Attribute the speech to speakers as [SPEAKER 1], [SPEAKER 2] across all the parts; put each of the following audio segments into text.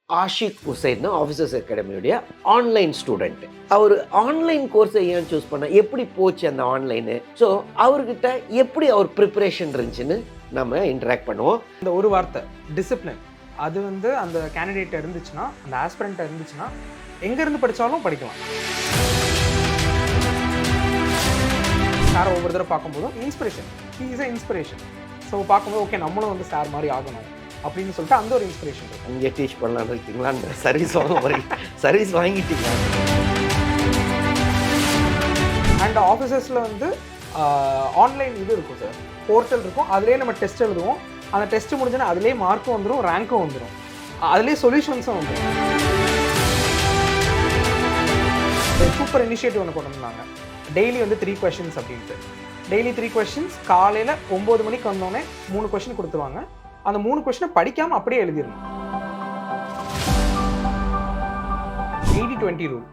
[SPEAKER 1] Ashiq Hussain officers அகாடமியுடைய online student. அவர் online கோர்ஸை ஏன் சூஸ் பண்ண, எப்படி போச்சு அந்த ஆன்லைனு, ஸோ அவர்கிட்ட எப்படி அவர் ப்ரிப்பரேஷன் இருந்துச்சுன்னு நம்ம இன்டராக்ட் பண்ணுவோம்.
[SPEAKER 2] இந்த ஒரு வார்த்தை டிசிப்ளின், அது வந்து அந்த கேண்டிடேட் இருந்துச்சுன்னா, அந்த ஆஸ்பிரண்ட் இருந்துச்சுன்னா, எங்கேருந்து படித்தாலும் படிக்கலாம். சார் ஒவ்வொரு தடவை பார்க்கும்போதும் inspiration, he is a inspiration. So பார்க்கும்போது ஓகே நம்மளும் வந்து சார் மாதிரி ஆகணும் அப்படின்னு சொல்லிட்டு அந்த ஒரு இன்ஸ்பிரேஷன் இருக்கும்.
[SPEAKER 1] இங்கே டீச் பண்ணலான்னு இருக்கீங்களான்னு சர்வீஸ் சர்வீஸ் வாங்கிட்டீங்க.
[SPEAKER 2] அண்ட் ஆஃபீஸர்ஸில் வந்து ஆன்லைன் இது இருக்கும் சார், போர்ட்டல் இருக்கும். அதுலேயே நம்ம டெஸ்ட் எழுதுவோம். அந்த டெஸ்ட் முடிஞ்சோன்னா அதுலேயே மார்க்கும் வந்துடும், ரேங்க்கும் வந்துடும், அதுலேயே சொல்யூஷன்ஸும் வந்துடும். ஒரு சூப்பர் இனிஷியேட்டிவ் ஒன்று கொண்டு வந்தாங்க. டெய்லி வந்து 3 questions அப்படின்ட்டு. Daily 3 questions. காலையில் 9 மணிக்கு வந்தோடனே 3 கொஷின் கொடுத்துருவாங்க. அந்த 3 கொஷினை படிக்காமல் அப்படியே எழுதிடணும். 80-20 ரூல்.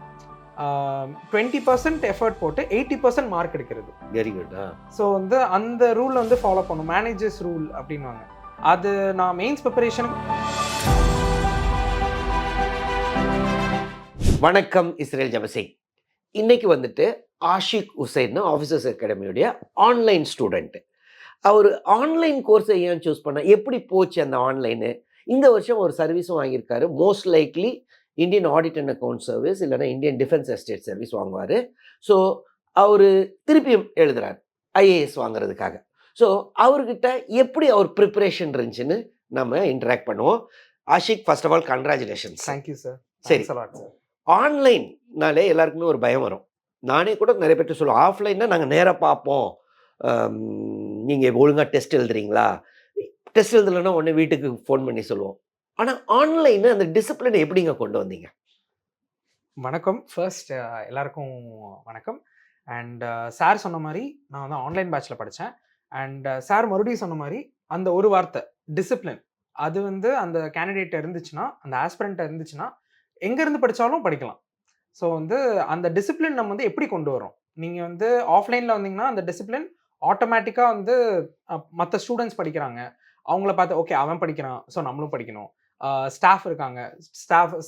[SPEAKER 2] 20% எஃபர்ட் போட்டு 80% மார்க் எடுக்கிறது.
[SPEAKER 1] Very good.
[SPEAKER 2] ஸோ வந்து அந்த ரூல் வந்து ஃபாலோ பண்ணும், மேனேஜர்ஸ் ரூல் அப்படின்வாங்க. அது நான் மெயின்ஸ் ப்ரிப்பரேஷன்.
[SPEAKER 1] வணக்கம் இஸ்ரேல் ஜபசிங். இன்னைக்கு வந்துட்டு ஆஷிக் உசைன் ஆஃபீஸர்ஸ் அகாடமியுடைய ஆன்லைன் ஸ்டூடெண்ட். அவர் ஆன்லைன் கோர்ஸை ஏன் சூஸ் பண்ண, எப்படி போச்சு அந்த ஆன்லைனு, இந்த வருஷம் ஒரு சர்வீஸும் வாங்கியிருக்காரு. Most likely Indian audit and account service இல்லைனா இந்தியன் டிஃபென்ஸ் எஸ்டேட் சர்வீஸ் வாங்குவார். ஸோ அவர் திருப்பியும் எழுதுறாரு ஐஏஎஸ் வாங்குறதுக்காக. ஸோ அவர்கிட்ட எப்படி அவர் ப்ரிப்பரேஷன் இருந்துச்சுன்னு நம்ம இன்டராக்ட் பண்ணுவோம். Ashiq, first of all congratulations.
[SPEAKER 2] Thank you sir.
[SPEAKER 1] சரி, ஆன்லைன்னாலே எல்லாருக்குமே ஒரு பயம் வரும். நானே கூட நிறைய பேர்ட்ட சொல்லுவோம், ஆஃப்லைன்னா நாங்கள் நேராக பார்ப்போம், நீங்கள் ஒழுங்காக டெஸ்ட் எழுதுறீங்களா, டெஸ்ட் எழுதலைன்னா உடனே வீட்டுக்கு ஃபோன் பண்ணி சொல்லுவோம். ஆனால் ஆன்லைனு அந்த டிசிப்ளினை எப்படிங்க கொண்டு வந்தீங்க?
[SPEAKER 2] வணக்கம். ஃபர்ஸ்ட் எல்லாருக்கும் வணக்கம். அண்ட் சார் சொன்ன மாதிரி நான் வந்து ஆன்லைன் பேட்சில் படித்தேன். அண்ட் சார் மறுபடியும் சொன்ன மாதிரி அந்த ஒரு வார்த்தை டிசிப்ளின், அது வந்து அந்த கேண்டிடேட் இருந்துச்சுன்னா, அந்த ஆஸ்பிரண்ட் இருந்துச்சுன்னா, எங்கேருந்து படித்தாலும் படிக்கலாம். ஸோ வந்து அந்த டிசிப்ளின் நம்ம வந்து எப்படி கொண்டு வரோம்? நீங்கள் வந்து ஆஃப்லைனில் வந்தீங்கன்னா அந்த டிசிப்ளின் ஆட்டோமேட்டிக்காக வந்து மற்ற ஸ்டூடெண்ட்ஸ் படிக்கிறாங்க, அவங்கள பார்த்து ஓகே அவன் படிக்கிறான், ஸோ நம்மளும் படிக்கணும். ஸ்டாஃப் இருக்காங்க,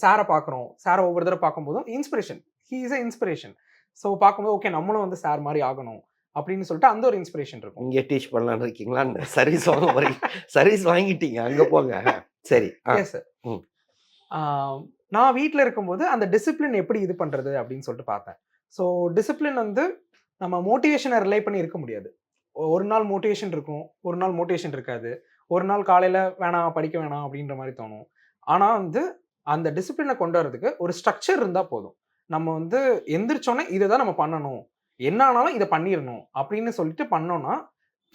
[SPEAKER 2] சாரை பார்க்குறோம், சாரை ஒவ்வொரு தடவை பார்க்கும்போதும் inspiration, he is a inspiration. So பார்க்கும்போது ஓகே நம்மளும் வந்து சார் மாதிரி ஆகணும் அப்படின்னு சொல்லிட்டு அந்த ஒரு இன்ஸ்பிரேஷன் இருக்கும்.
[SPEAKER 1] இங்கே டீச் பண்ணலான்னு இருக்கீங்களான்னு சர்வீஸ் வாங்கிட்டீங்க, அங்கே போங்க. சரி.
[SPEAKER 2] சார், நான் வீட்டில் இருக்கும்போது அந்த டிசிப்ளின் எப்படி இது பண்ணுறது அப்படின்னு சொல்லிட்டு பார்த்தேன். ஸோ டிசிப்ளின் வந்து நம்ம மோட்டிவேஷனை ரிலை பண்ணி இருக்க முடியாது. ஒரு நாள் மோட்டிவேஷன் இருக்கும், ஒரு நாள் மோட்டிவேஷன் இருக்காது. ஒரு நாள் காலையில் வேணாம் படிக்க வேணாம் அப்படின்ற மாதிரி தோணும். ஆனால் வந்து அந்த டிசிப்ளினை கொண்டு வரதுக்கு ஒரு ஸ்ட்ரக்சர் இருந்தால் போதும். நம்ம வந்து எந்திரிச்சோன்னே இதை தான் நம்ம பண்ணணும், என்ன ஆனாலும் இதை பண்ணிடணும் அப்படின்னு சொல்லிட்டு பண்ணோன்னா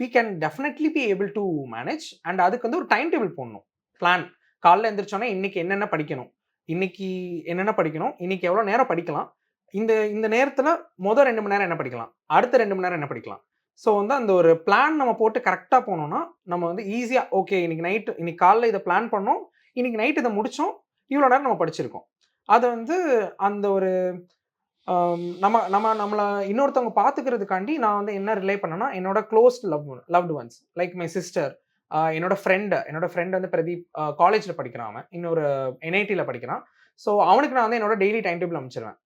[SPEAKER 2] we can definitely be able to manage. And அதுக்கு வந்து ஒரு டைம் டேபிள் போடணும், பிளான். காலைல எந்திரிச்சோன்னே இன்னைக்கு என்னென்ன படிக்கணும், இன்னைக்கு என்னென்ன படிக்கணும், இன்னைக்கு எவ்வளோ நேரம் படிக்கலாம், இந்த நேரத்தில் மொதல் 2 மணி நேரம் என்ன படிக்கலாம், அடுத்த 2 மணி நேரம் என்ன படிக்கலாம். ஸோ வந்து அந்த ஒரு பிளான் நம்ம போட்டு கரெக்டாக போனோம்னா நம்ம வந்து ஈஸியாக ஓகே இன்னைக்கு காலைல இதை பிளான் பண்ணோம், இன்னைக்கு நைட்டு இதை முடித்தோம், இவ்வளோ நேரம் நம்ம படிச்சிருக்கோம். அதை வந்து அந்த ஒரு நம்மளை இன்னொருத்தவங்க பார்த்துக்கிறதுக்காண்டி நான் வந்து என்ன ரிலே பண்ணேன்னா, என்னோட closed loved once like my sister, என்னோட ஃப்ரெண்ட் வந்து பிரதீப், காலேஜில் படிக்கிறான், அவன் இன்னொரு என்ஐடியில் படிக்கிறான். ஸோ அவனுக்கு நான் வந்து என்னோட டெய்லி டைம் டேபிள் அமைச்சிருவேன்.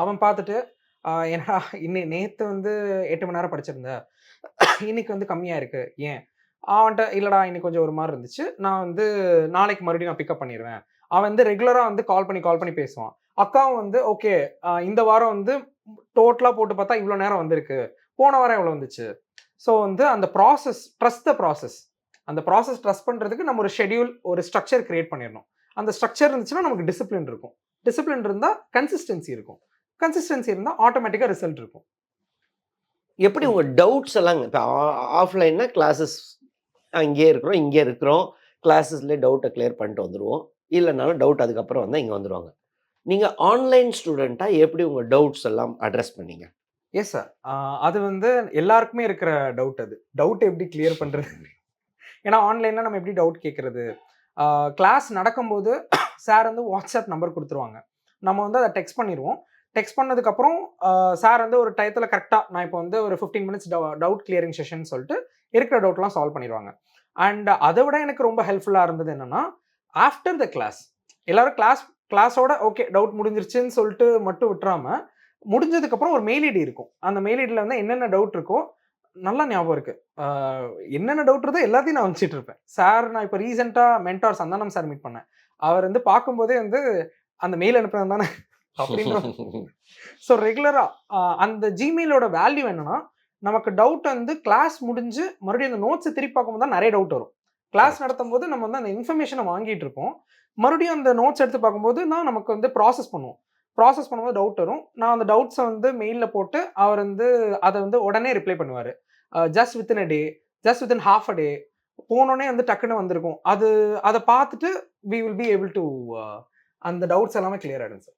[SPEAKER 2] அவன் பார்த்துட்டு ஏன்னா நேற்று வந்து 8 மணி நேரம் படிச்சிருந்த, இன்னைக்கு வந்து கம்மியாக இருக்குது, ஏன் அவன்கிட்ட இல்லைடா இன்னைக்கு கொஞ்சம் ஒரு மாதிரி இருந்துச்சு, நான் வந்து நாளைக்கு மறுபடியும் நான் பிக்கப் பண்ணிடுவேன். அவன் வந்து ரெகுலராக வந்து கால் பண்ணி பேசுவான். அக்காவும் வந்து ஓகே இந்த வாரம் வந்து டோட்டலாக போட்டு பார்த்தா இவ்வளோ நேரம் வந்திருக்கு, போன வாரம் எவ்வளோ வந்துச்சு. ஸோ வந்து அந்த ப்ராசஸ், ட்ரஸ்ட் த ப்ராசஸ். அந்த ப்ராசஸ் ட்ரஸ்ட் பண்ணுறதுக்கு நம்ம ஒரு ஷெடியூல், ஒரு ஸ்ட்ரக்சர் கிரியேட் பண்ணிடணும். அந்த ஸ்ட்ரக்சர் இருந்துச்சுன்னா நமக்கு டிசிப்ளின் இருக்கும், டிசிப்ளின் இருந்தால் கன்சிஸ்டன்சி இருக்கும், கன்சிஸ்டன்சி இருந்தால் ஆட்டோமேட்டிக்காக ரிசல்ட் இருக்கும்.
[SPEAKER 1] எப்படி உங்கள் டவுட்ஸ் எல்லாம் இப்போ ஆஃப்லைன்னா கிளாஸஸ் அங்கேயே இருக்கிறோம், இங்கே இருக்கிறோம், கிளாஸஸ்லேயே டவுட்டை கிளியர் பண்ணிட்டு வந்துடுவோம், இல்லைனாலும் டவுட் அதுக்கப்புறம் வந்தால் இங்கே வந்துடுவாங்க. நீங்கள் ஆன்லைன் ஸ்டூடெண்ட்டாக எப்படி உங்கள் டவுட்ஸ் எல்லாம் அட்ரஸ் பண்ணீங்க?
[SPEAKER 2] எஸ் சார், அது வந்து எல்லாருக்குமே இருக்கிற டவுட். அது டவுட் எப்படி கிளியர் பண்ணுறது? ஏன்னா ஆன்லைனில் நம்ம எப்படி டவுட் கேட்குறது? கிளாஸ் நடக்கும்போது சார் வந்து வாட்ஸ்அப் நம்பர் கொடுத்துருவாங்க, நம்ம வந்து அதை டெக்ஸ்ட் பண்ணிடுவோம். டெக்ஸ்ட் பண்ணதுக்கப்புறம் சார் வந்து ஒரு டயத்தில் கரெக்டாக நான் இப்போ வந்து ஒரு 15 மினிட்ஸ் டவுட் கிளியரிங் செஷன் சொல்லிட்டு இருக்கிற டவுட்லாம் சால்வ் பண்ணிடுவாங்க. அண்ட் அதை விட எனக்கு ரொம்ப ஹெல்ப்ஃபுல்லாக இருந்தது என்னென்னா, ஆஃப்டர் த கிளாஸ் எல்லாரும் கிளாஸோட ஓகே டவுட் முடிஞ்சிருச்சுன்னு சொல்லிட்டு மட்டும் விட்டுறாம, முடிஞ்சதுக்கப்புறம் ஒரு மெயில் ஐடி இருக்கும். அந்த மெயில் ஐடில வந்து என்னென்ன டவுட் இருக்கோ, நல்லா ஞாபகம் இருக்கு. ஆ என்னென்ன டவுட் இருந்தோ எல்லாத்தையும் நான் அனுப்பிச்சிட்டு இருப்பேன். சார் நான் இப்ப ரீசென்ட்டா மென்டார் சந்தானம் சார் மீட் பண்ணேன். அவர் வந்து பார்க்கும்போதே வந்து அந்த மெயில் அனுப்புனது தானே அப்படின்ற ஸோ ரெகுலரா அந்த Gmailஓட வேல்யூ என்னன்னா, நமக்கு டவுட் வந்து கிளாஸ் முடிஞ்சு மறுபடியும் அந்த நோட்ஸ திருப்பி பார்க்கும்போது தான் நெறைய டவுட் வரும். Class
[SPEAKER 1] correct.
[SPEAKER 2] நடத்தும்போது நம்ம வந்து அந்த இன்ஃபர்மேஷன வாங்கிட்டு இருப்போம். மறுபடியும் அந்த நோட்ஸ் எடுத்து பார்க்கும்போது தான் நமக்கு வந்து ப்ராசஸ் பண்ணுவோம். ப்ராசஸ் பண்ணும்போது டவுட் வரும். நான் அந்த டவுட்ஸ வந்து மெயில்ல போட்டு அவர் வந்து அத வந்து உடனே ரிப்ளை பண்ணுவாரு. Just within a day, just within half a day போனோனே வந்து டக்குன்னு வந்திருக்கும். அத பார்த்துட்டு we will be able to அந்த டவுட்ஸ் எல்லாமே கிளியர் ஆயிடும் சார்.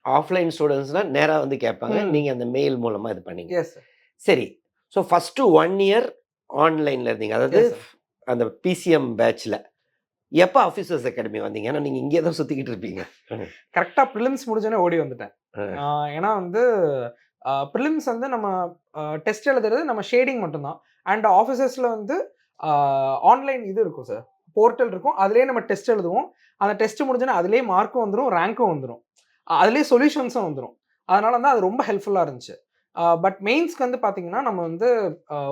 [SPEAKER 1] ஆஃப்லைன் ஸ்டூடண்ட்ஸ்னா நேரா வந்து கேட்பாங்க.
[SPEAKER 2] ம்.
[SPEAKER 1] நீங்க அந்த மெயில் மூலமா இது பண்ணீங்க.
[SPEAKER 2] Yes sir.
[SPEAKER 1] சரி. ஸோ ஃபர்ஸ்ட்டு 1 இயர் ஆன்லைன்ல இருந்தீங்க. அதாவது
[SPEAKER 2] எஸ் சார்.
[SPEAKER 1] அந்த பிசிஎம் பேட்ச்ல. எப்ப ஆஃபீசர்ஸ் அகாடமி வந்தீங்க? ஏன்னா நீங்க இங்கேயே தான் சுத்திக்கிட்டு இருப்பீங்க.
[SPEAKER 2] கரெக்ட்டா பிரிலிம்ஸ் முடிஞ்சோனே ஓடி வந்துட்டேன்.
[SPEAKER 1] அ.
[SPEAKER 2] ஏன்னா வந்து பிரிலிம்ஸ் வந்து நம்ம டெஸ்ட் எழுதுறது நம்ம ஷேடிங் மட்டும் தான். அண்ட் ஆஃபீஸர்ஸ்ல வந்து ஆன்லைன் இது இருக்கும் சார். போர்ட்டல் இருக்கும். அதிலேயே நம்ம டெஸ்ட் எழுதுவோம். அந்த டெஸ்ட் முடிஞ்சோனே அதிலேயே மார்க்கும் வந்துரும், ரேங்க்கும் வந்துரும். அதிலேயே சொல்யூஷன்ஸும் வந்துரும். அதனால வந்து அது ரொம்ப ஹெல்ப்ஃபுல்லா இருந்துச்சு. பட் மெயின்ஸ்க்கு வந்து பார்த்தீங்கன்னா, நம்ம வந்து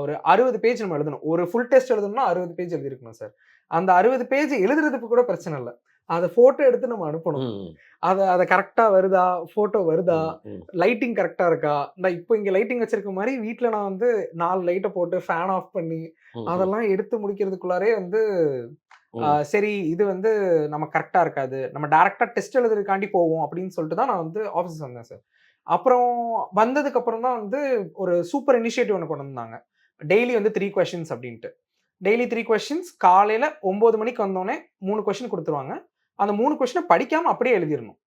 [SPEAKER 2] ஒரு 60 பேஜ் நம்ம எழுதணும். ஒரு ஃபுல் டெஸ்ட் எழுதணும்னா 60 பேஜ் எழுதியிருக்கணும் சார். அந்த 60 பேஜ் எழுதுறதுக்கு கூட பிரச்சனை இல்ல. அத ஃபோட்டோ எடுத்து நம்ம அனுப்பணும்.
[SPEAKER 1] ம்.
[SPEAKER 2] அத கரெக்ட்டா வருதா? ஃபோட்டோ வருதா?
[SPEAKER 1] ம். ம்.
[SPEAKER 2] லைட்டிங் கரெக்ட்டா இருக்கா? நான் இப்போ இங்க லைட்டிங் வச்சிருக்க மாரி வீட்ல நான் வந்து 4 லைட்ட போட்டு ஃபேன் ஆஃப் பண்ணி,
[SPEAKER 1] ம்ஹ்ம்.
[SPEAKER 2] அதெல்லாம் எடுத்து முடிக்கிறதுக்குள்ளாரே வந்து
[SPEAKER 1] ம்.
[SPEAKER 2] சரி இது வந்து நம்ம கரெக்ட்டா இருக்காது. நம்ம டைரக்ட்டா டெஸ்ட் எழுதுறதுக்காண்டி போவோம் அப்படின்னு சொல்லிட்டு தான் நான் வந்து ஆஃபீஸ் வந்தேன் சார். அப்புறம் வந்ததுக்கு அப்புறம் தான் வந்து ஒரு சூப்பர் இனிஷியேட்டிவ் ஒண்ணு கொண்டு வந்தாங்க. டெய்லி வந்து 3 கொஸ்டின்ஸ் அப்படின்ட்டு. டெய்லி 3 கொஸ்டின்ஸ் காலையில 9 மணிக்கு வந்தோனே 3 கொஸ்டின் குடுத்துருவாங்க. அந்த 3 கொஸ்டின படிக்காம அப்படியே எழுதிறணும்.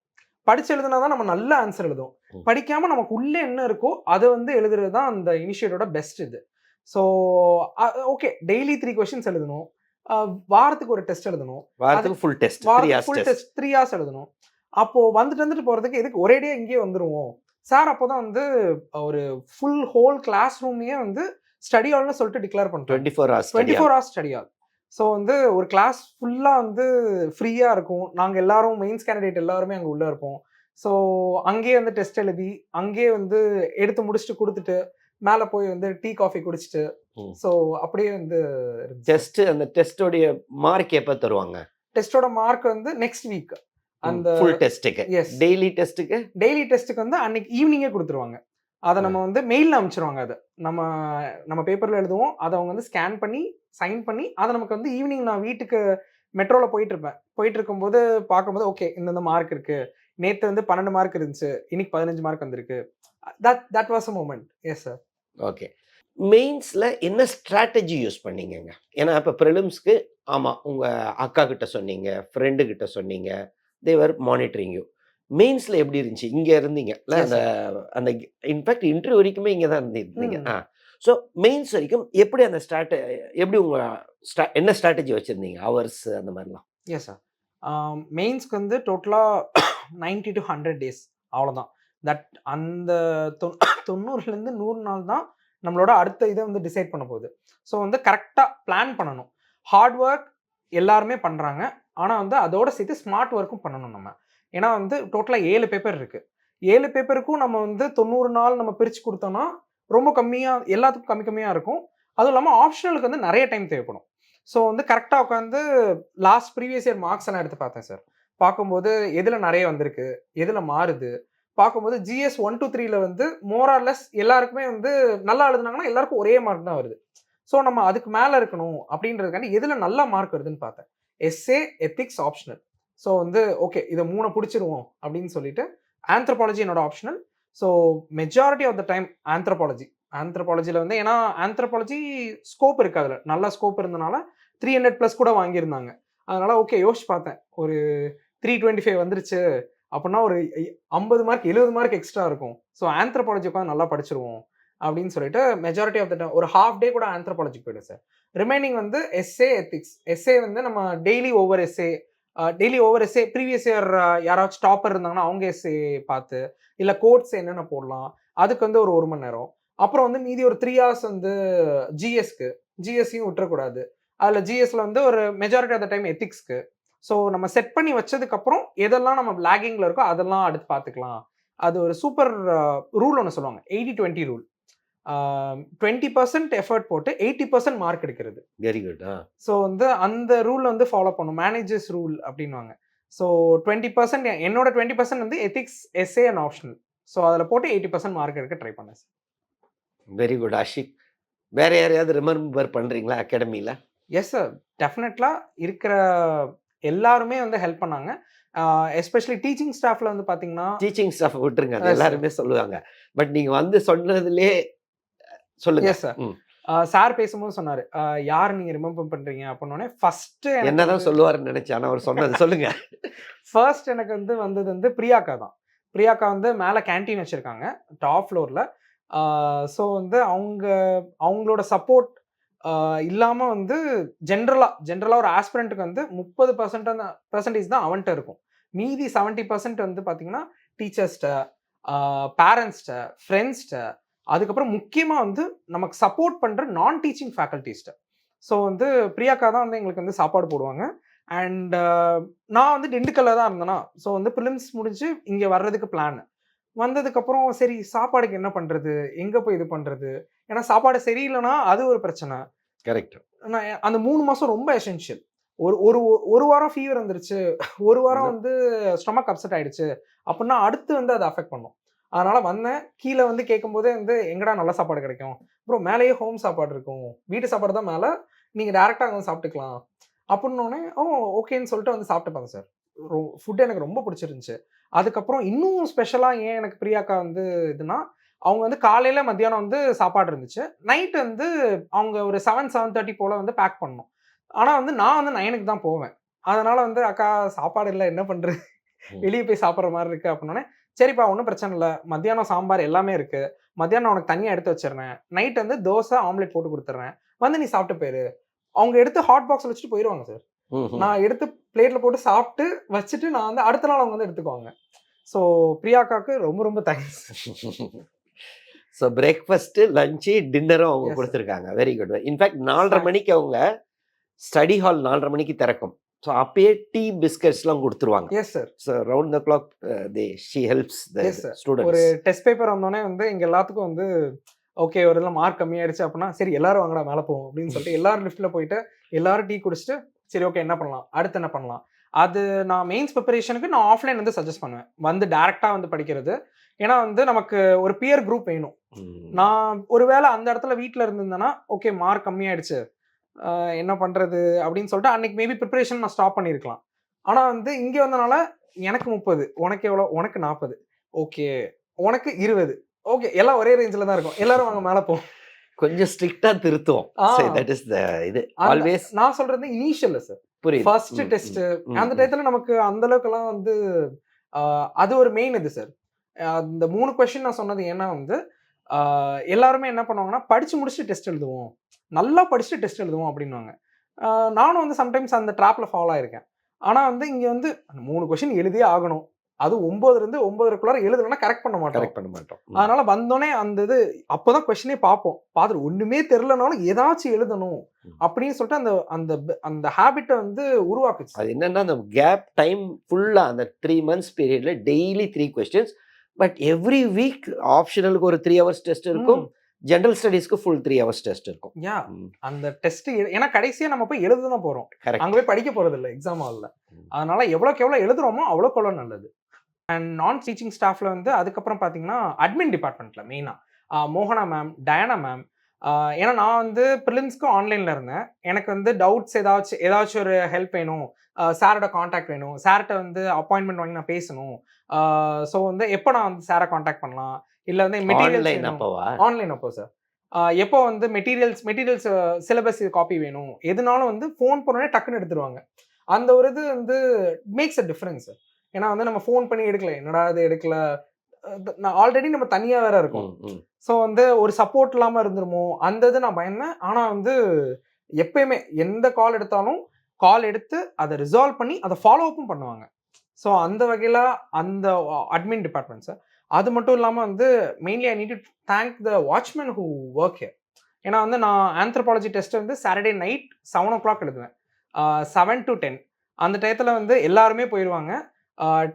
[SPEAKER 2] படிச்சு எழுதுனா தான் நம்ம நல்ல ஆன்சர் எழுதுவோம்.
[SPEAKER 1] ம்.
[SPEAKER 2] படிக்காம நமக்கு உள்ள என்ன இருக்கோ, அத வந்து எழுதுறது தான் அந்த இனிஷியேட்டோட பெஸ்ட் இது. ஸோ ஓகே டெய்லி 3 கொஸ்டின்ஸ் எழுதணும். அ வாரத்துக்கு ஒரு டெஸ்ட் எழுதணும். அது
[SPEAKER 1] வாரத்துக்கு ஃபுல் டெஸ்ட். 3
[SPEAKER 2] வாரத்துக்கு
[SPEAKER 1] hours
[SPEAKER 2] full
[SPEAKER 1] test.
[SPEAKER 2] Test 3 hours எழுதணும். அப்போ வந்துட்டு போறதுக்கு எதுக்கு ஒரேடியா இங்கேயே வந்துருவோம். சார் அப்பதான் வந்து ஒரு ஃபுல் ஹோல் கிளாஸ் ரூமையே வந்து ஸ்டடி ஹால்னு சொல்லிட்டு டிக்ளேர் பண்ணிட்டாங்க.
[SPEAKER 1] 24 hours study
[SPEAKER 2] 24 hours study hall. So வந்து ஒரு கிளாஸ் ஃபுல்லா வந்து ஃப்ரீயா இருக்கும். நாங்க எல்லாரும் மெயின்ஸ் கேண்டிடேட் எல்லாருமே அங்க உள்ள இருப்போம். ஸோ அங்கேயே வந்து டெஸ்ட் எழுதி, அங்கேயே வந்து எடுத்து முடிச்சுட்டு குடுத்துட்டு, மேல போய் வந்து டீ, காஃபி குடிச்சிட்டு,
[SPEAKER 1] ம்.
[SPEAKER 2] ஸோ அப்படியே வந்து இருந்துச்சு.
[SPEAKER 1] டெஸ்ட் அந்த டெஸ்டோடைய மார்க் எப்ப தருவாங்க?
[SPEAKER 2] டெஸ்ட்டோட மார்க் வந்து நெக்ஸ்ட் வீக். அந்த
[SPEAKER 1] ஃபுல் டெஸ்ட்டுக்கு.
[SPEAKER 2] எஸ்.
[SPEAKER 1] டெய்லி டெஸ்ட்டுக்கு?
[SPEAKER 2] டெய்லி டெஸ்ட்டுக்கு வந்து அன்னைக்கு ஈவினிங்கே குடுத்துருவாங்க. அத நம்ம வந்து மெயில்ல அனுப்பிச்சுருவாங்க அத. நம்ம நம்ம பேப்பர்ல எழுதுவோம். அத அவங்க வந்து ஸ்கேன் பண்ணி, சைன் பண்ணி, அத நமக்கு வந்து ஈவினிங் நான் வீட்டுக்கு மெட்ரோல போயிட்டுருப்பேன். போயிட்டுருக்கும்போது பார்க்கும்போது, ஓகே இந்தந்த மார்க் இருக்கு. நேத்து வந்து 12 மார்க் இருந்துச்சு. இன்னைக்கு 15 மார்க் வந்திருக்கு. That was a moment. Yes sir.
[SPEAKER 1] Okay. மெயின்ஸ்ல என்ன ஸ்ட்ராட்டஜி யூஸ் பண்ணீங்கங்க? ஏன்னா இப்ப பிரிலிம்ஸ்க்கு ஆமா, உங்க அக்கா கிட்ட சொன்னீங்க, ஃப்ரெண்டு கிட்ட சொன்னீங்க. தே வர் மானிட்டரிங் யூ. மெயின்ஸ்ல எப்படி இருந்துச்சு? இங்க இருந்தீங்கல்ல
[SPEAKER 2] எஸ்
[SPEAKER 1] அந்த
[SPEAKER 2] சார்.
[SPEAKER 1] அந்த இன்ஃபாக்ட் இன்டர்வியூ வரைக்குமே இங்க தான் இருந்தீங்க.
[SPEAKER 2] ம்.
[SPEAKER 1] ஸோ மெயின்ஸ் வரைக்கும் எப்படி அந்த எப்படி உங்க என்ன ஸ்ட்ராட்டஜி வச்சிருந்தீங்க? ஹவர்ஸ் அந்த மாரிலாம்?
[SPEAKER 2] Yes sir. மெயின்ஸ்க்கு வந்து டோட்டலா 90 டூ 100 டேஸ் அவ்வளோதான். தட் அந்த 90லேருந்து 100 நாள் தான் நம்மளோட அடுத்த இத வந்து டிசைட் பண்ண போகுது. ஸோ வந்து கரெக்ட்டா பிளான் பண்ணணும். ஹார்ட் ஒர்க் எல்லாருமே பண்றாங்க. ஆனா வந்து அதோட சேர்த்து ஸ்மார்ட் ஒர்க்கும் பண்ணணும் நம்ம. ஏன்னா வந்து டோட்டலா 7 பேப்பர் இருக்கு. 7 பேப்பருக்கும் நம்ம வந்து 90 நாள் நம்ம பிரிச்சு குடுத்தோம்னா, ரொம்ப கம்மியா எல்லாத்துக்கும் கம்மி கம்மியா இருக்கும். அதுவும் இல்லாம ஆப்ஷனலுக்கு வந்து நெறைய டைம் தேவைப்படும். ஸோ வந்து கரெக்ட்டா உட்காந்து லாஸ்ட் ப்ரீவியஸ் இயர் மார்க்ஸ் எல்லாம் எடுத்து பார்த்தேன் சார். பார்க்கும்போது எதுல நெறைய வந்திருக்கு, எதுல மாறுது, பார்க்கும்போது ஜிஎஸ் 1 டூ 3ல வந்து மோர் ஆர் லெஸ் எல்லாருக்குமே வந்து நல்லா எழுதுனாங்கன்னா, எல்லாருக்கும் ஒரே மார்க் தான் வருது. ஸோ நம்ம அதுக்கு மேல இருக்கணும் அப்படின்றதுக்காண்டி எதுல நல்ல மார்க் வருதுன்னு பார்த்தேன். Essay, ethics optional. ஸோ வந்து ஓகே இத 3 புடிச்சிருவோம் அப்படின்னு சொல்லிட்டு, ஆந்த்ரோபாலஜி என்னோட optional. So majority of the time anthropology. ஆந்த்ரோபாலஜில வந்து ஏன்னா ஆந்த்ரோபாலஜி ஸ்கோப் இருக்கு அதுல. நல்ல ஸ்கோப் இருந்தனால 300 பிளஸ் கூட வாங்கியிருந்தாங்க. அதனால ஓகே யோசிச்சு பார்த்தேன். ஒரு 325 வந்துருச்சு. அப்பன்னா ஒரு 50 மார்க் 70 மார்க் எக்ஸ்ட்ரா இருக்கும். ஸோ ஆந்த்ரோபாலஜி உட்காந்து நல்லா படிச்சுருவோம். அப்படின்னு சொல்லிட்டு மெஜாரிட்டி ஆஃப் த டைம் ஒரு ஹால்ஃப் டே கூட ஆந்த்ரோபாலஜிக்கு போயிடும் சார். ரிமைனிங் வந்து எஸ்ஏ, எத்திக்ஸ். எஸ்ஏ வந்து நம்ம டெய்லி ஒவ்வொரு எஸ்ஏ ப்ரீவியஸ் இயர் யாராச்சும் டாப்பர் இருந்தாங்கன்னா, அவங்க எஸ்ஏ பார்த்து, இல்ல கோட்ஸ் என்னென்ன போடலாம். அதுக்கு வந்து ஒரு 1 மணி நேரம். அப்புறம் வந்து மீதி ஒரு 3 ஹார்ஸ் வந்து ஜிஎஸ்க்கு. ஜிஎஸ்ஸையும் விட்டுறக்கூடாது. அதுல ஜிஎஸ்ல வந்து ஒரு மெஜாரிட்டி ஆஃப் த டைம் எத்திக்ஸ்க்கு. ஸோ நம்ம செட் பண்ணி வச்சதுக்கப்புறம் எதெல்லாம் நம்ம லேகிங்கில் இருக்கோ அதெல்லாம் அடுத்து பார்த்துக்கலாம். அது ஒரு சூப்பர் ரூல் ஒன்று சொல்லுவாங்க, 80-20 ரூல். 20% எஃபர்ட் போட்டு 80% மார்க் எடுக்கிறது.
[SPEAKER 1] Very good.
[SPEAKER 2] ஸோ வந்து அந்த ரூல் வந்து ஃபாலோ பண்ணும், மேனேஜர்ஸ் ரூல் அப்படின்வாங்க. ஸோ 20% என்னோட 20% வந்து ethics, essay and optional. So அதில் போட்டு 80% மார்க் எடுக்க ட்ரை பண்ணேன் சார்.
[SPEAKER 1] Very good Ashiq. வேற யாரையாவது ரிமெம்பர் பண்றீங்களா அகாடமியில்?
[SPEAKER 2] எஸ் சார், டெஃபினெட்லா இருக்கிற எல்லாருமே வந்து ஹெல்ப் பண்ணாங்க. எஸ்பெஷலி டீச்சிங் ஸ்டாஃப்ல வந்து பார்த்தீங்கன்னா,
[SPEAKER 1] டீச்சிங் ஸ்டாஃப் விட்டுருங்க, அது
[SPEAKER 2] Yes, sir.
[SPEAKER 1] எல்லாருமே சொல்லுவாங்க. பட் நீங்க வந்து சொன்னதுலே சொல்லுங்க.
[SPEAKER 2] Yes sir.
[SPEAKER 1] ம்.
[SPEAKER 2] சார் பேசும்போது சொன்னாரு, யார் நீங்க ரிமெம்பர் பண்றீங்க அப்படின்னோடனே ஃபர்ஸ்ட்
[SPEAKER 1] என்னதான் சொல்லுவாருன்னு நினைச்சேன், ஆனா அவர் சொன்னது சொல்லுங்க.
[SPEAKER 2] ஃபர்ஸ்ட் எனக்கு வந்து வந்தது வந்து பிரியாக்கா தான். பிரியாக்கா வந்து மேலே கேன்டீன் வச்சிருக்காங்க டாப் ஃப்ளோர்ல. ஸோ வந்து அவங்களோட சப்போர்ட் இல்லாம வந்து ஜென்ரலா ஒரு ஆஸ்பிரண்ட்டுக்கு வந்து 30% தான் அவன்ட்ட இருக்கும். மீதி 70% வந்து பார்த்தீங்கன்னா டீச்சர்ஸ்ட்ட, பேரண்ட்ஸ்ட்ட, ஃப்ரெண்ட்ஸ்ட்ட, அதுக்கப்புறம் முக்கியமா வந்து நமக்கு சப்போர்ட் பண்ற நான் டீச்சிங் ஃபேக்கல்டிஸ்ட்ட. ஸோ வந்து பிரியாக்கா தான் வந்து எங்களுக்கு வந்து சாப்பாடு போடுவாங்க. அண்ட் நான் வந்து திண்டுக்கல்ல தான் இருந்தேனா, ஸோ வந்து பிலிம்ஸ் முடிஞ்சு இங்க வர்றதுக்கு பிளான். வந்ததுக்கப்புறம் சரி சாப்பாடுக்கு என்ன பண்றது? எங்க போய் இது பண்றது? ஏன்னா சாப்பாடு சரியில்லன்னா அது ஒரு பிரச்சனை.
[SPEAKER 1] கரெக்ட்.
[SPEAKER 2] நான் அந்த 3 மாசம் ரொம்ப எசென்ஷியல். ஒரு ஒரு ஒரு வாரம் ஃபீவர் வந்துருச்சு. ஒரு வாரம் வந்து ஸ்டொமக் அப்செட் ஆயிடுச்சு. அப்புட்ன்னா அடுத்து வந்து அது அஃபெக்ட் பண்ணும். அதனால வந்தேன். கீழ வந்து கேட்கும்போதே வந்து எங்கடா நல்ல சாப்பாடு கிடைக்கும்? ப்ரோ மேலேயே ஹோம் சாப்பாடு இருக்கும். வீட்டு சாப்பாடு தான் மேல. நீங்க டைரக்ட்டா அங்க வந்து சாப்பிட்டுக்கலாம். அப்புட்னோனே, ஓகேன்னு சொல்லிட்டு வந்து சாப்பிட்டு பார்த்தேன் சார். ஃபுட் எனக்கு ரொம்ப பிடிச்சிருந்துச்சு. அதுக்கப்புறம் இன்னும் ஸ்பெஷலா ஏன் எனக்கு பிரியாக்கா வந்து இதுன்னா, அவங்க வந்து காலையில, மத்தியானம் வந்து சாப்பாடு இருந்துச்சு. நைட் வந்து அவங்க ஒரு 7:30 போல வந்து பேக் பண்ணணும். ஆனா வந்து நான் வந்து 9க்கு தான் போவேன். அதனால வந்து அக்கா சாப்பாடு இல்ல என்ன பண்றது?
[SPEAKER 1] ம்.
[SPEAKER 2] வெளிய போய் சாப்பிடுற மாரி இருக்கு அப்டின்னோனே, சரிப்பா ஒண்ணும் பிரச்சனை இல்ல. மத்தியானம் சாம்பார் எல்லாமே இருக்கு. மத்தியானம் நான் உனக்கு தனியா எடுத்து வச்சுர்றேன். நைட் வந்து தோசை, ஆம்லெட் போட்டு குடுத்துர்றேன். வந்து நீ சாப்பிட்டு போயிரு. அவங்க எடுத்து ஹாட் பாக்ஸ்ல வச்சுட்டு போயிருவாங்க சார்.
[SPEAKER 1] ம்ஹ்ம்.
[SPEAKER 2] நான் எடுத்து பிளேட்ல போட்டு சாப்பிட்டு வச்சுட்டு நான் வந்து அடுத்த நாள் அவங்க வந்து எடுத்துக்குவாங்க. ஸோ பிரியாக்காக்கு ரொம்ப ரொம்ப தேங்க்ஸ்.
[SPEAKER 1] ஸோ பிரேக்ஃபாஸ்ட், லஞ்ச், டின்னரும் அவங்க
[SPEAKER 2] Yes, sir.
[SPEAKER 1] கொடுத்துருக்காங்க. Very good. In fact 4:30
[SPEAKER 2] Snack.
[SPEAKER 1] மணிக்கு அவங்க ஸ்டடி ஹால் 4:30 மணிக்கு திறக்கும். ஸோ அப்பயே டீ, பிஸ்கட்ஸ்லாம் கொடுத்துருவாங்க.
[SPEAKER 2] Yes sir.
[SPEAKER 1] So round the clock she helps the
[SPEAKER 2] yes sir. ஒரு
[SPEAKER 1] ஸ்டூடெண்ட்ஸ்.
[SPEAKER 2] டெஸ்ட் பேப்பர் வந்தோனே வந்து எங்க எல்லாத்துக்கும் வந்து ஓகே ஒரு இதில மார்க் கம்மியாயிடுச்சு அப்டின்னா, சரி எல்லாரும் வாங்கடா மேல போவோம் அப்டின்னு சொல்லிட்டு எல்லாரும் லிஃப்ட்ல போயிட்டு எல்லாரும் டீ குடிச்சிட்டு, சரி ஓகே என்ன பண்ணலாம்? அடுத்து என்ன பண்ணலாம்? அது நான் மெயின்ஸ் பிரிப்பரேஷனுக்கு நான் ஆஃப்லைன் வந்து சஜெஸ்ட் பண்ணுவேன். வந்து டைரக்ட்டா வந்து படிக்கிறது. ஏன்னா வந்து நமக்கு ஒரு பியர் குரூப் வேணும். நான் ஒரு வேள அந்த இடத்துல வீட்ல இருந்திருந்தேன்னா, ஓகே மார்க் கம்மியாயிடுச்சு. என்ன பண்றது? அப்டின்னு சொல்லிட்டு அன்னைக்கு மேபி பிரிப்பரேஷன் நான் ஸ்டாப் பண்ணியிருக்கலாம். ஆனா வந்து இங்க வந்தனால எனக்கு 30, உனக்கு எவ்வளோ? உனக்கு 40. ஓகே. உனக்கு 20. ஓகே. எல்லாம் ஒரே ரேஞ்ச்ல தான் இருக்கும். எல்லாரும் வாங்க மேல போவோம்.
[SPEAKER 1] கொஞ்சம் ஸ்ட்ரிக்ட்டா திருத்துவோம்.
[SPEAKER 2] ஆ.
[SPEAKER 1] ஸோ தட் இஸ் த இது.
[SPEAKER 2] அந்த
[SPEAKER 1] ஆல்வேஸ்
[SPEAKER 2] நான் சொல்றது இனிஷியல்ல சார்.
[SPEAKER 1] புரியுது.
[SPEAKER 2] ஃபர்ஸ்ட்
[SPEAKER 1] ம்,
[SPEAKER 2] டெஸ்ட்
[SPEAKER 1] ம்,
[SPEAKER 2] அந்த
[SPEAKER 1] ம்.
[SPEAKER 2] டயத்துல நமக்கு அந்த அளவுக்குலாம் வந்து அது ஒரு மெயின் இது சார். அந்த 3 கொஸ்டின் நான் சொன்னது ஏன்னா வந்து, அ எல்லாருமே என்ன பண்ணுவாங்கன்னா, படிச்சு முடிச்சுட்டு டெஸ்ட் எழுதுவோம். நல்லா படிச்சுட்டு டெஸ்ட் எழுதுவோம் அப்டின்னுவாங்க. நானும் வந்து சம்டைம்ஸ் அந்த ட்ராப்ல ஃபாலோ ஆயிருக்கேன். ஆனா வந்து இங்க வந்து 3 கொஸ்டின் எழுதியே ஆகணும். அதுவும் 9லேருந்து 9:30க்குள்ளார எழுதலன்னா கரெக்ட் பண்ண மாட்டோம்.
[SPEAKER 1] கரெக்ட் பண்ண மாட்டோம்.
[SPEAKER 2] அதனால வந்தோனே அந்த இது அப்பதான் கொஸ்டினே பார்ப்போம். பார்த்துட்டு ஒண்ணுமே தெரியலனாலும் ஏதாச்சும் எழுதணும் அப்படின்னு சொல்லிட்டு அந்த அந்த அந்த ஹேபிட்ட வந்து உருவாக்குச்சு.
[SPEAKER 1] அது என்னன்னா அந்த கேப் டைம் ஃபுல்லா அந்த 3 மந்த்ஸ் பீரியட்ல daily 3 questions. But every week ஆப்ஷனலுக்கு ஒரு 3 ஹவர்ஸ் டெஸ்ட் இருக்கும். ஜெனரல் ஸ்டடீஸ்க்கு ஃபுல் 3 ஹவர்ஸ் டெஸ்ட் இருக்கும்.
[SPEAKER 2] யா அந்த டெஸ்ட் ஏன்னா கடைசியா நம்ம போய் எழுத தான் போறோம்.
[SPEAKER 1] கரெக்ட்.
[SPEAKER 2] அங்க போய் படிக்க போறது இல்ல எக்ஸாம் ஹால்ல. அதனால எவ்வளவுக்கு எவ்வளவு எழுதுறோமோ அவ்வளவுக்கு அவ்வளவு நல்லது. அண்ட் நான் டீச்சிங் ஸ்டாஃப்ல வந்து அதுக்கப்புறம் பார்த்தீங்கன்னா, அட்மின் டிபார்ட்மெண்ட்ல மெயினா மோகனா மேம், டயானா மேம். ஏன்னா நான் வந்து பிரிலிம்ஸ்க்கும் ஆன்லைன்ல இருந்தேன். எனக்கு வந்து டவுட்ஸ் ஏதாச்சும் ஒரு ஹெல்ப் வேணும். சாரோட கான்டாக்ட் வேணும். சார்ட்ட வந்து அப்பாயின்ட்மென்ட் வாங்கி நான் பேசணும். ஸோ வந்து எப்போ நான் வந்து சார கான்டாக்ட் பண்ணலாம்? இல்ல வந்து மெட்டீரியல்ஸ்
[SPEAKER 1] ஆன்லைன்
[SPEAKER 2] வேணும்.
[SPEAKER 1] அப்பவா?
[SPEAKER 2] ஆன்லைன் அப்போ சார். எப்போ வந்து மெட்டீரியல்ஸ் சிலபஸ் காப்பி வேணும். எதுனாலும் வந்து ஃபோன் பண்ணோனே டக்குன்னு எடுத்துருவாங்க. அந்த ஒரு இது வந்து மேக்ஸ் அ டிஃபரன்ஸ். ஏன்னா வந்து நம்ம ஃபோன் பண்ணி எடுக்கல. என்னடா இது எடுக்கல. நான் ஆல்ரெடி நம்ம தனியா வேற இருக்கோம். ஸோ வந்து ஒரு சப்போர்ட் இல்லாம இருந்துருமோ, அந்த இது நான் பயந்தேன். ஆனா வந்து எப்பயுமே எந்த கால் எடுத்தாலும், கால் எடுத்து அத ரிசால்வ் பண்ணி அத ஃபாலோ அப்பும் பண்ணுவாங்க. ஸோ அந்த வகையில அந்த அட்மின் டிபார்ட்மெண்ட் சார். அது மட்டும் இல்லாம வந்து mainly I need to thank the watchman who work here. ஏன்னா வந்து நான் ஆந்த்ரோபாலஜி டெஸ்ட் வந்து சாட்டர்டே நைட் 7:00 எழுதுவேன். 7 to 10. அந்த டயத்துல வந்து எல்லாருமே போயிருவாங்க.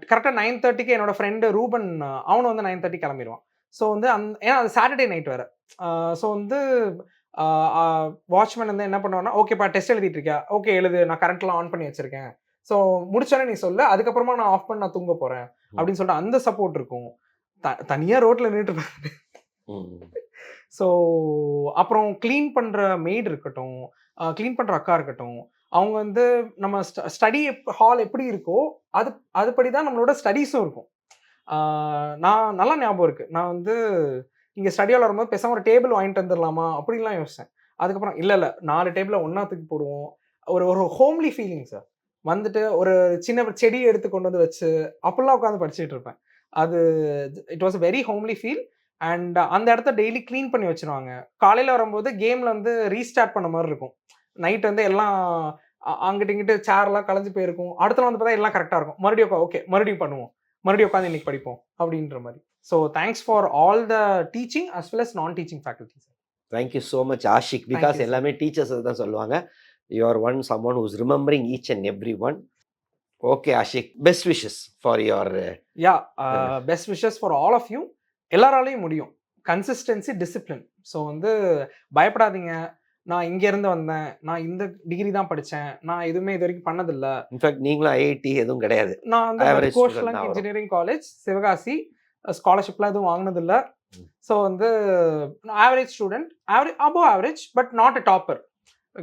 [SPEAKER 2] கரெக்ட்டா 9:30க்கு என்னோட ஃப்ரெண்ட் ரூபன் அவனும் வந்து 9:30 கிளம்பிருவான். ஸோ வந்து ஏன்னா அது சாட்டர்டே நைட் வேற. ஸோ வந்து அ அ வாட்ச்மேன் வந்து என்ன பண்ணுவான்னா, "ஓகேப்பா டெஸ்ட் எழுதிட்டு இருக்கியா? ஓகே எழுது. நான் கரண்ட்லாம் ஆன் பண்ணி வச்சிருக்கேன். ஸோ முடிச்சோனே நீ சொல்லு. அதுக்கப்புறமா நான் ஆஃப் பண்ணி நான் தூங்க போறேன்."
[SPEAKER 1] ம்.
[SPEAKER 2] அப்படின்னு சொல்லிட்டு அந்த சப்போர்ட் இருக்கும். தனியா ரோட்ல நின்னுட்டு இருப்பாரு.
[SPEAKER 1] ம்.
[SPEAKER 2] ஸோ அப்புறம் கிளீன் பண்ற மெய்ட் இருக்கட்டும், கிளீன் பண்ற அக்கா இருக்கட்டும், அவங்க வந்து நம்ம ஸ்டடி ஹால் எப்படி இருக்கோ, அது அதுபடி தான் நம்மளோட ஸ்டடீஸும் இருக்கும். ஆ நான் நல்லா ஞாபகம் இருக்கு. நான் வந்து இங்க ஸ்டடி ஹால் வரும்போது பேசாம ஒரு டேபிள் வாங்கிட்டு வந்துரலாமா? அப்படின்லாம் யோசிச்சேன். அதுக்கப்புறம் இல்ல, இல்ல 4 டேபிள ஒண்ணா தூக்கி போடுவோம். ஒரு ஒரு ஹோம்லி ஃபீலிங் சார். வந்துட்டு ஒரு சின்ன செடி எடுத்து கொண்டு வந்து வச்சு, அப்படிலாம் உட்கார்ந்து படிச்சுட்டு இருப்பேன். அது it was a very homely feel. And அந்த இடத்த டெய்லி கிளீன் பண்ணி வச்சுருவாங்க. காலையில வரும்போது கேம்ல வந்து ரீஸ்டார்ட் பண்ண மாரி இருக்கும். நைட் வந்து எல்லாம் அங்கிட்டு, இங்கிட்டு சேர்லாம் கலஞ்சு போயிருக்கும். அடுத்த நாள் வந்து பார்த்தா எல்லாம் கரெக்ட்டா இருக்கும். மறுபடியும் ஓகே மறுபடியும் பண்ணுவோம். மறுபடியும் உட்கார்ந்து இன்னைக்கு படிப்போம். அப்படின்ற மாரி. So thanks for all the teaching as well as நான் teaching faculties.
[SPEAKER 1] Thank you so much Ashiq.
[SPEAKER 2] Thank
[SPEAKER 1] because
[SPEAKER 2] you sir.
[SPEAKER 1] எல்லாமே டீச்சர்ஸ் தான் சொல்லுவாங்க. You are someone who is remembering each and every one. Okay Ashiq. Best wishes for your
[SPEAKER 2] yeah best wishes for all of you. எல்லாராலயும் முடியும். Consistency, discipline. So வந்து பயப்படாதீங்க. நான் இங்க இருந்து வந்தேன். நான் இந்த டிகிரி தான் படிச்சேன். நான் எதுவுமே இதுவரைக்கும் பண்ணதில்ல.
[SPEAKER 1] இன்ஃபேக்ட் நீங்களும் ஐஐடி எதுவும் கிடையாது.
[SPEAKER 2] நான் வந்து
[SPEAKER 1] ஆவரேஜ்
[SPEAKER 2] மெட்கோ
[SPEAKER 1] ஸ்டூடண்ட்
[SPEAKER 2] ஷ்லங்
[SPEAKER 1] தான் வரும்.
[SPEAKER 2] Engineering college, Sivakasi. ஸ்காலர்ஷிப்லாம் எதுவும் வாங்குனதில்ல.
[SPEAKER 1] ம்.
[SPEAKER 2] ஸோ வந்து average student. Above average but not a topper.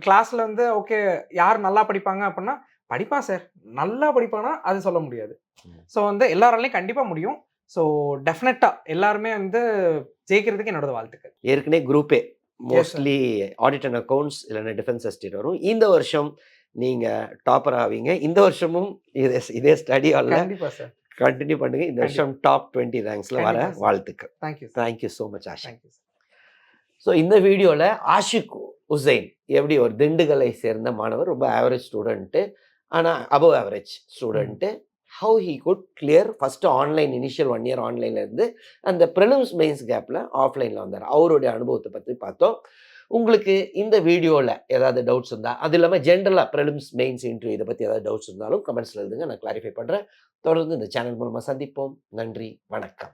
[SPEAKER 2] கிளாஸ்ல வந்து ஓகே யார் நல்லா படிப்பாங்க அப்படின்னா, படிப்பான் சார். நல்லா படிப்பானா அது சொல்ல முடியாது.
[SPEAKER 1] ம்.
[SPEAKER 2] ஸோ வந்து எல்லாராலயும் கண்டிப்பா முடியும். ஸோ டெஃபினட்டா எல்லாருமே வந்து ஜெயிக்கிறதுக்கு என்னோட வாழ்த்துக்கள்.
[SPEAKER 1] ஏற்கனவே குரூப்பே
[SPEAKER 2] sir.
[SPEAKER 1] Mostly audit and accounts இல்லைன்னா டிஃபென்ஸ் அசிஸ்டன்ட் வரும். இந்த வருஷம் நீங்க டாப்பர் ஆவீங்க. இந்த வருஷமும் இதே ஸ்டடி ஹால்ல
[SPEAKER 2] கண்டிப்பா சார்.
[SPEAKER 1] கன்டின்யூ பண்ணுங்க. இந்த வருஷம் டாப் 20 ரேங்க்ஸ்ல வர
[SPEAKER 2] கண்டிப்பா சார்.
[SPEAKER 1] வாழ்த்துக்கள்.
[SPEAKER 2] Thank you sir.
[SPEAKER 1] Thank you so much Ashiq.
[SPEAKER 2] Thank you sir.
[SPEAKER 1] So இந்த வீடியோல ஆஷிக் உசைன் எப்படி ஒரு திண்டுக்கலை சேர்ந்த மாணவர், ரொம்ப ஆவரேஜ் ஸ்டூடெண்ட்டு, ஆனா above average student, have he could clear first online initial 1 year ஆன்லைன்ல இருந்து அந்த பிரிலிம்ஸ் மெயின்ஸ் கேப்ல ஆஃப்லைன்ல வந்தார். அவருடைய அனுபவத்தை பத்தி பார்த்தோம். உங்களுக்கு இந்த வீடியோல ஏதாவது டவுட்ஸ் இருந்தா, அது இல்லாம ஜென்ரலா பிரிலிம்ஸ் மெயின்ஸ் இன்டர்வியூ இதை பத்தி ஏதாவது டவுட்ஸ் இருந்தாலும் கமெண்ட்ஸ்ல எழுதுங்க. நான் கிளாரிஃபை பண்றேன். தொடர்ந்து இந்த சேனல் மூலமா சந்திப்போம். நன்றி, வணக்கம்.